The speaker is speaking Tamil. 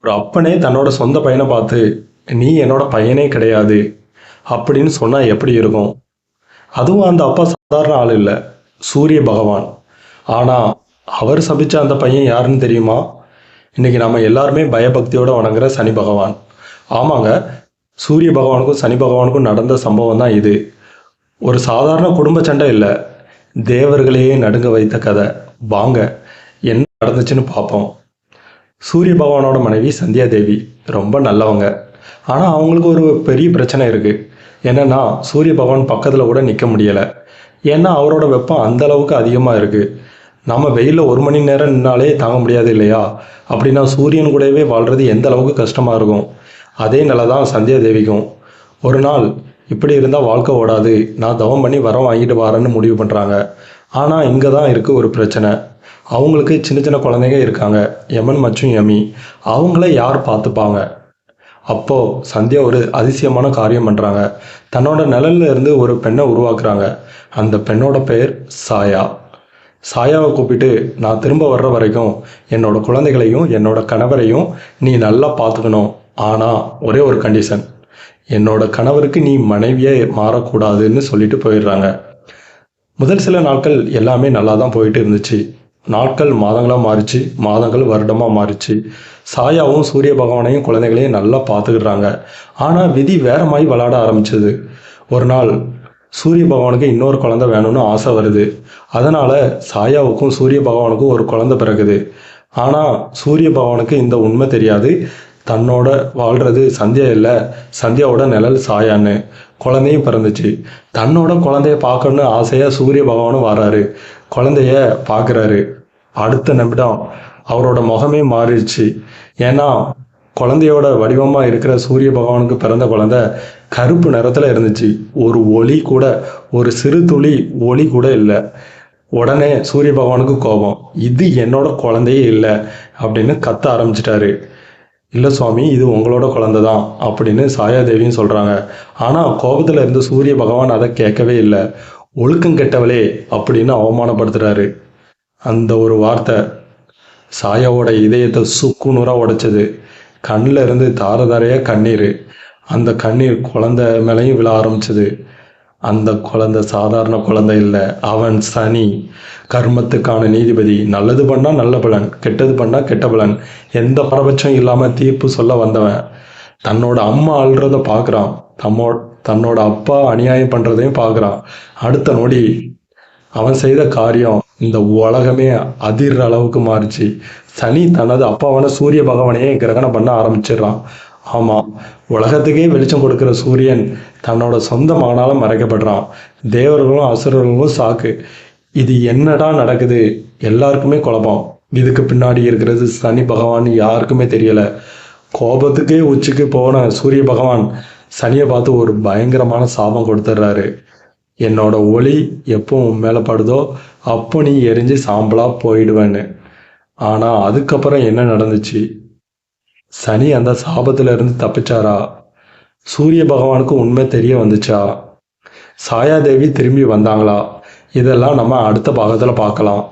ஒரு அப்பனே தன்னோட சொந்த பையனை பார்த்து, "நீ என்னோட பையனே கிடையாது" அப்படின்னு சொன்னா எப்படி இருக்கும்? அதுவும் அந்த அப்பா சாதாரண ஆள் இல்ல. சூரிய பகவான். ஆனா, அவர் சபிச்ச அந்த பையன் யாருன்னு தெரியுமா? இன்னைக்கு நாம எல்லாருமே பயபக்தியோட வணங்குற சனி பகவான். ஆமாங்க, சூரிய பகவானுக்கும் சனி பகவானுக்கும் நடந்த சம்பவம் தான் இது. ஒரு சாதாரண குடும்ப சண்டை இல்ல. தேவர்களையே நடுங்க வைத்த கதை. வாங்க, என்ன நடந்துச்சுன்னு பார்ப்போம். சூரிய பகவானோட மனைவி சந்தியா தேவி ரொம்ப நல்லவங்க. ஆனால் அவங்களுக்கு ஒரு பெரிய பிரச்சனை இருக்கு. என்னன்னா, சூரிய பகவான் பக்கத்தில் கூட நிற்க முடியலை. ஏன்னா அவரோட வெப்பம் அந்த அளவுக்கு அதிகமாக இருக்கு. நம்ம வெயிலில் 1 மணி நேரம் நின்னாலே தாங்க முடியாது இல்லையா? அப்படின்னா சூரியன் கூடவே வாழ்றது எந்த அளவுக்கு கஷ்டமாக இருக்கும். அதே நிலை தான் சந்தியா தேவிக்கும். ஒரு நாள், இப்படி இருந்தால் வாழ்க்கை ஓடாது, நான் தவம் பண்ணி வரம் வாங்கிட்டு வரேன்னு முடிவு பண்ணுறாங்க. ஆனால் இங்கே தான் இருக்குது ஒரு பிரச்சனை. அவங்களுக்கு சின்ன சின்ன குழந்தைங்க இருக்காங்க, யமன் மற்றும் யமி. அவங்கள யார் பார்த்துப்பாங்க? அப்போ சந்தியா ஒரு அதிசயமான காரியம் பண்றாங்க. தன்னோட நிழல்ல இருந்து ஒரு பெண்ணை உருவாக்குறாங்க. அந்த பெண்ணோட பெயர் சாயா. சாயாவை கூப்பிட்டு, நான் திரும்ப வர்ற வரைக்கும் என்னோட குழந்தைகளையும் என்னோட கணவரையும் நீ நல்லா பார்த்துக்கணும். ஆனா ஒரே ஒரு கண்டிஷன், என்னோட கணவருக்கு நீ மனைவியே மாறக்கூடாதுன்னு சொல்லிட்டு போயிடுறாங்க. முதல் சில நாட்கள் எல்லாமே நல்லா தான் போயிட்டு இருந்துச்சு. நாட்கள் மாதங்களாக மாறிச்சு, மாதங்கள் வருடமாக மாறிச்சு. சாயாவும் சூரிய பகவானையும் குழந்தைகளையும் நல்லா பார்த்துக்கிடுறாங்க. ஆனால் விதி வேற மாதிரி விளையாட ஆரம்பிச்சது. ஒரு நாள் சூரிய பகவானுக்கு இன்னொரு குழந்தை வேணும்னு ஆசை வருது. அதனால சாயாவுக்கும் சூரிய பகவானுக்கும் ஒரு குழந்தை பிறகுது. ஆனால் சூரிய பகவானுக்கு இந்த உண்மை தெரியாது. தன்னோட வாழ்றது சந்தியா இல்லை, சந்தியாவோட நிழல் சாயான்னு. குழந்தையும் பிறந்துச்சு. தன்னோட குழந்தைய பார்க்கணுன்னு ஆசையாக சூரிய பகவானும் வர்றாரு. குழந்தைய பார்க்குறாரு. அடுத்த நிமிடம் அவரோட முகமே மாறிடுச்சு. ஏன்னா குழந்தையோட வடிவமாக இருக்கிற சூரிய பகவானுக்கு பிறந்த குழந்தை கருப்பு நிறத்தில் இருந்துச்சு. ஒரு ஒளி கூட, ஒரு சிறு துளி ஒளி கூட இல்லை. உடனே சூரிய பகவானுக்கு கோபம். இது என்னோட குழந்தையே இல்லை அப்படின்னு கத்த ஆரம்பிச்சிட்டாரு. இல்லை சுவாமி, இது உங்களோட குழந்தை தான் அப்படின்னு சாயாதேவியும் சொல்கிறாங்க. ஆனால் கோபத்தில் இருந்த சூரிய பகவான் அதை கேட்கவே இல்லை. ஒழுக்கம் கெட்டவளே அப்படின்னு அவமானப்படுத்துகிறாரு. அந்த ஒரு வார்த்தை சாயாவோட இதயத்தை சுக்குநூறா உடைச்சது. கண்ணில் இருந்து தார தாரையாக கண்ணீர். அந்த கண்ணீர் குழந்தை மேலேயும் விழ ஆரம்பிச்சது. அந்த குழந்தை சாதாரண குழந்தை இல்லை, அவன் சனி, கர்மத்துக்கான நீதிபதி. நல்லது பண்ணா நல்ல பலன், கெட்டது பண்ணா கெட்ட பலன், எந்த பரபட்சம் இல்லாமல் தீர்ப்பு சொல்ல வந்தவன். தன்னோட அம்மா அழுறத பார்க்குறான், தன்னோட அப்பா அநியாயம் பண்ணுறதையும் பார்க்குறான். அடுத்த நொடி அவன் செய்த காரியம் இந்த உலகமே அதிர்ற அளவுக்கு மாறிச்சு. சனி தனது அப்பாவான சூரிய பகவானையே கிரகணம் பண்ண ஆரம்பிச்சிடுறான். ஆமாம், உலகத்துக்கே வெளிச்சம் கொடுக்குற சூரியன் தன்னோட சொந்த மகனால மறைக்கப்படுறான். தேவர்களும் அசுரர்களும் சாக்கு. இது என்னடா நடக்குது? எல்லாருக்குமே குழப்பம். இதுக்கு பின்னாடி இருக்கிறது சனி பகவான் யாருக்குமே தெரியல. கோபத்துக்கே உச்சிக்கு போன சூரிய பகவான் சனியை பார்த்து ஒரு பயங்கரமான சாபம் கொடுத்துட்றாரு. என்னோட ஒளி எப்போ உன் மேலே படுதோ அப்போ நீ எரிஞ்சு சாம்பலா போயிடுவேன்னு. ஆனால் அதுக்கப்புறம் என்ன நடந்துச்சு? சனி அந்த சாபத்துல இருந்து தப்பிச்சாரா? சூரிய பகவானுக்கு உண்மை தெரிய வந்துச்சா? சாயாதேவி திரும்பி வந்தாங்களா? இதெல்லாம் நம்ம அடுத்த பாகத்தில் பார்க்கலாம்.